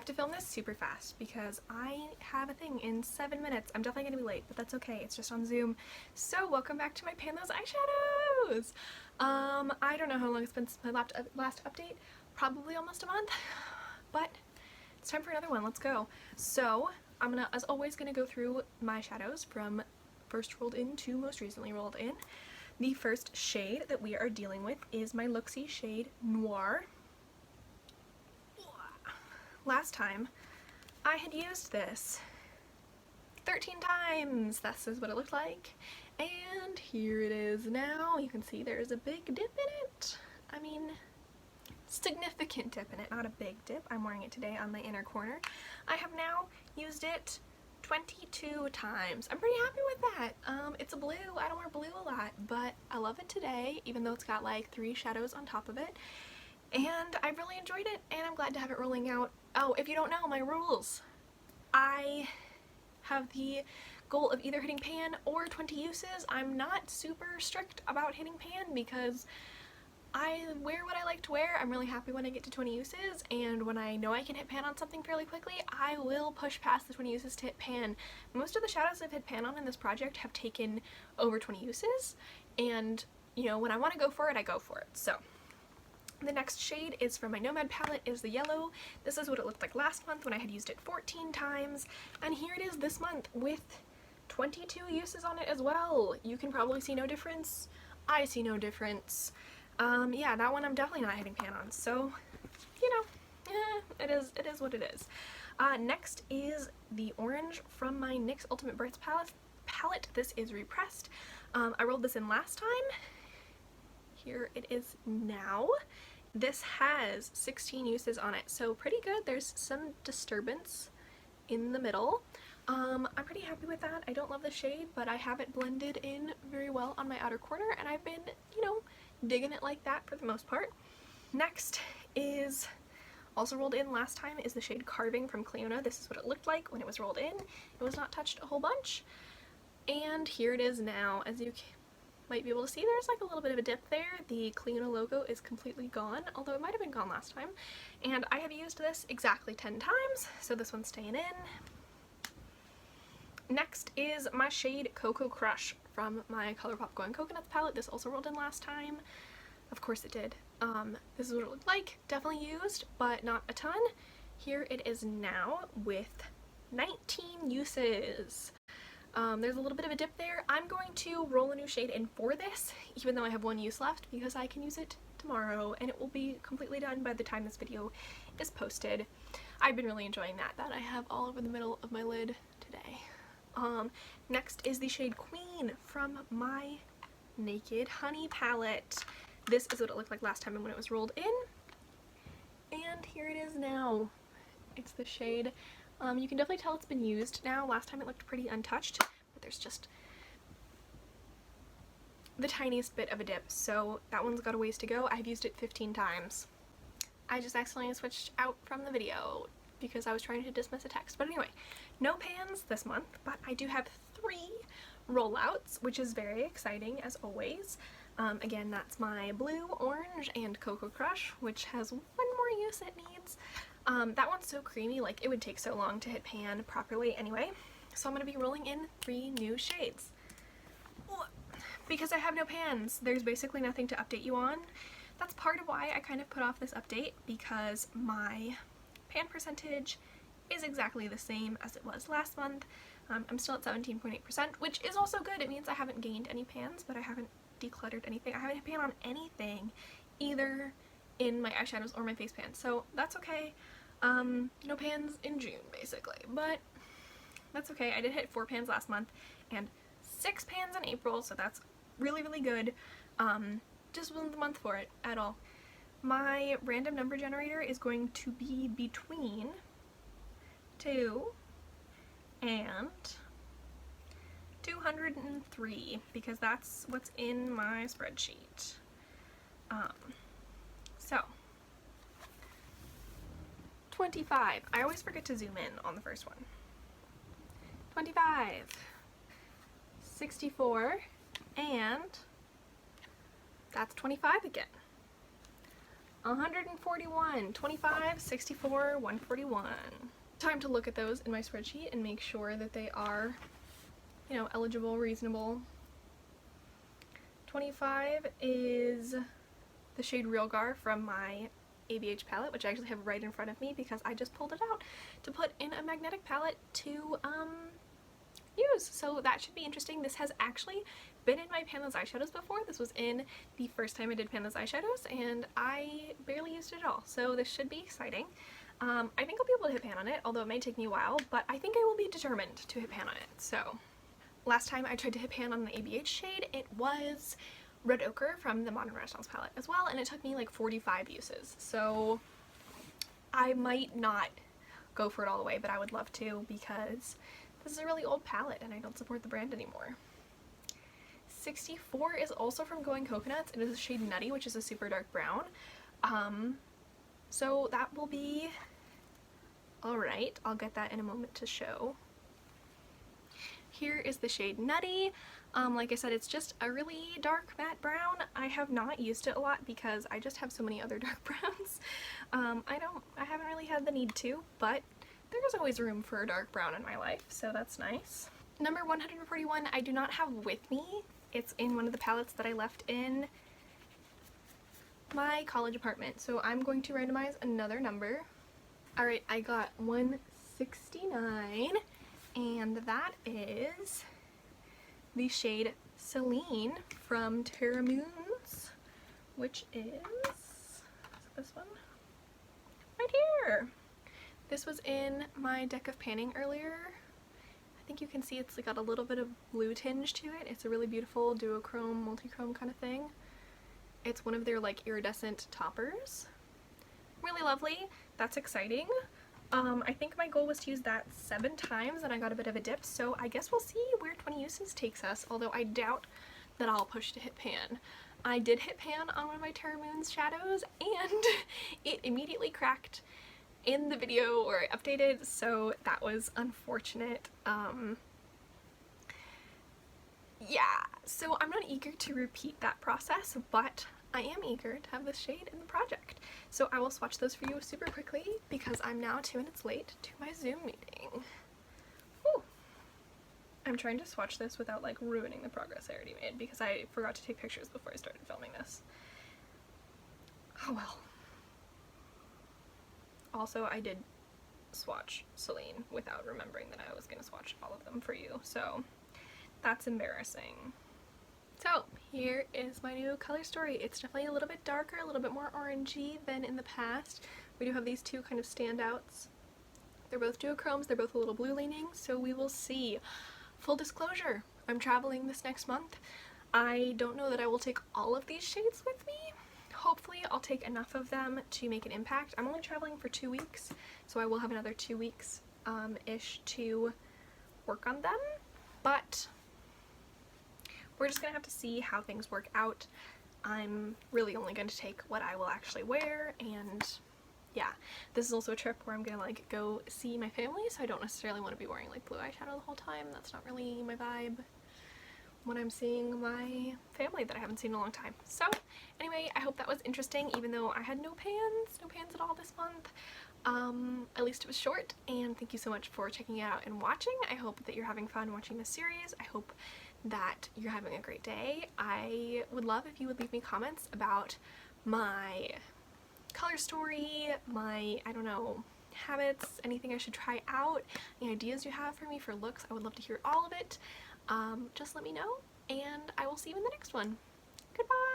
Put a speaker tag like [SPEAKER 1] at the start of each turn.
[SPEAKER 1] have to film this super fast because I have a thing in 7 minutes. I'm definitely gonna be late, but that's okay. It's just on Zoom. So welcome back to my Pan Those Eyeshadows! I don't know how long it's been since my last update. Probably almost a month, but it's time for another one. Let's go. So I'm gonna, as always, gonna go through my shadows from first rolled in to most recently rolled in. The first shade that we are dealing with is my Luxie shade Noir. Last time I had used this 13 times. This is what it looked like. And here it is now. You can see there's a big dip in it. I mean, significant dip in it, not a big dip. I'm wearing it today on my inner corner. I have now used it 22 times. I'm pretty happy with that. It's a blue. I don't wear blue a lot, but I love it today, even though it's got like 3 shadows on top of it. And I really enjoyed it, and I'm glad to have it rolling out. Oh, if you don't know, my rules. I have the goal of either hitting pan or 20 uses. I'm not super strict about hitting pan because I wear what I like to wear. I'm really happy when I get to 20 uses, and when I know I can hit pan on something fairly quickly, I will push past the 20 uses to hit pan. Most of the shadows I've hit pan on in this project have taken over 20 uses, and you know, when I want to go for it, I go for it. So the next shade is from my Nomad palette, is the yellow. This is what it looked like last month when I had used it 14 times, and here it is this month with 22 uses on it as well. You can probably see no difference. I see no difference. Yeah, that one I'm definitely not hitting pan on, so, you know, it is what it is. Next is the orange from my NYX Ultimate Births palette. This is repressed. I rolled this in last time. Here it is now. This has 16 uses on it, so pretty good. There's some disturbance in the middle. I'm pretty happy with that. I don't love the shade, but I have it blended in very well on my outer corner, and I've been, you know, digging it like that for the most part. Next is, also rolled in last time, is the shade Carving from Cleona. This is what it looked like when it was rolled in. It was not touched a whole bunch. And here it is now. As you might be able to see, there's like a little bit of a dip there. The Cleona logo is completely gone, although it might have been gone last time. And I have used this exactly 10 times, so this one's staying in. Next is my shade Cocoa Crush from my ColourPop Going Coconuts palette. This also rolled in last time. Of course it did. This is what it looked like. Definitely used, but not a ton. Here it is now with 19 uses. There's a little bit of a dip there. I'm going to roll a new shade in for this, even though I have 1 use left, because I can use it tomorrow, and it will be completely done by the time this video is posted. I've been really enjoying that I have all over the middle of my lid today. Next is the shade Queen from my Naked Honey palette. This is what it looked like last time when it was rolled in, and here it is now. It's the shade. You can definitely tell it's been used now. Last time it looked pretty untouched, but there's just the tiniest bit of a dip, so that one's got a ways to go. I've used it 15 times. I just accidentally switched out from the video because I was trying to dismiss a text. But anyway, no pans this month, but I do have 3 rollouts, which is very exciting as always. Again, that's my blue, orange, and Cocoa Crush, which has 1 more use it needs. That one's so creamy, like it would take so long to hit pan properly anyway. So I'm going to be rolling in 3 new shades. Because I have no pans, there's basically nothing to update you on. That's part of why I kind of put off this update, because my pan percentage is exactly the same as it was last month. I'm still at 17.8%, which is also good. It means I haven't gained any pans, but I haven't decluttered anything. I haven't hit pan on anything, either in my eyeshadows or my face pan, so that's okay. No pans in June, basically, but that's okay. I did hit 4 pans last month and 6 pans in April, so that's really, really good. Just wasn't the month for it at all. My random number generator is going to be between 2 and 203, because that's what's in my spreadsheet. So 25. I always forget to zoom in on the first one. 25, 64, and that's 25 again. 141, 25, 64, 141. Time to look at those in my spreadsheet and make sure that they are, you know, eligible, reasonable. 25 is the shade Real Gar from my ABH palette, which I actually have right in front of me because I just pulled it out to put in a magnetic palette to use. So that should be interesting. This has actually been in my Panless Eyeshadows before. This was in the first time I did Panless Eyeshadows and I barely used it at all. So this should be exciting. I think I'll be able to hit pan on it, although it may take me a while, but I think I will be determined to hit pan on it. So last time I tried to hit pan on the ABH shade, it was Red Ochre from the Modern Renaissance palette as well, and it took me like 45 uses. So I might not go for it all the way, but I would love to because this is a really old palette and I don't support the brand anymore. 64 is also from Going Coconuts. It is the shade Nutty, which is a super dark brown. So that will be alright. I'll get that in a moment to show. Here is the shade Nutty. Like I said, it's just a really dark matte brown. I have not used it a lot because I just have so many other dark browns. I haven't really had the need to, but there's always room for a dark brown in my life, so that's nice. Number 141 I do not have with me. It's in one of the palettes that I left in my college apartment, so I'm going to randomize another number. Alright, I got 169, and that is the shade Celine from Terra Moons, which is this one? Right here! This was in my deck of panning earlier. I think you can see it's got a little bit of blue tinge to it. It's a really beautiful duochrome, multi-chrome kind of thing. It's one of their like iridescent toppers. Really lovely. That's exciting. I think my goal was to use that 7 times and I got a bit of a dip, so I guess we'll see where 20 uses takes us, although I doubt that I'll push to hit pan. I did hit pan on one of my Terra Moons shadows and it immediately cracked in the video where I updated, so that was unfortunate. Yeah, so I'm not eager to repeat that process, but I am eager to have this shade in the project. So I will swatch those for you super quickly because I'm now 2 minutes late to my Zoom meeting. Whew. I'm trying to swatch this without like ruining the progress I already made because I forgot to take pictures before I started filming this. Oh well. Also, I did swatch Celine without remembering that I was going to swatch all of them for you, so that's embarrassing. So here is my new color story. It's definitely a little bit darker, a little bit more orangey than in the past. We do have these two kind of standouts. They're both duochromes, they're both a little blue leaning, so we will see. Full disclosure, I'm traveling this next month. I don't know that I will take all of these shades with me. Hopefully I'll take enough of them to make an impact. I'm only traveling for 2 weeks, so I will have another 2 weeks ish to work on them, but we're just gonna have to see how things work out. I'm really only going to take what I will actually wear, and yeah, this is also a trip where I'm gonna like go see my family, so I don't necessarily want to be wearing like blue eyeshadow the whole time. That's not really my vibe when I'm seeing my family that I haven't seen in a long time. So anyway, I hope that was interesting, even though I had no pans at all this month. At least it was short, and thank you so much for checking it out and watching. I hope that you're having fun watching this series. I hope that you're having a great day. I would love if you would leave me comments about my color story, my, I don't know, habits, anything I should try out, any ideas you have for me for looks. I would love to hear all of it. Just let me know, and I will see you in the next one. Goodbye!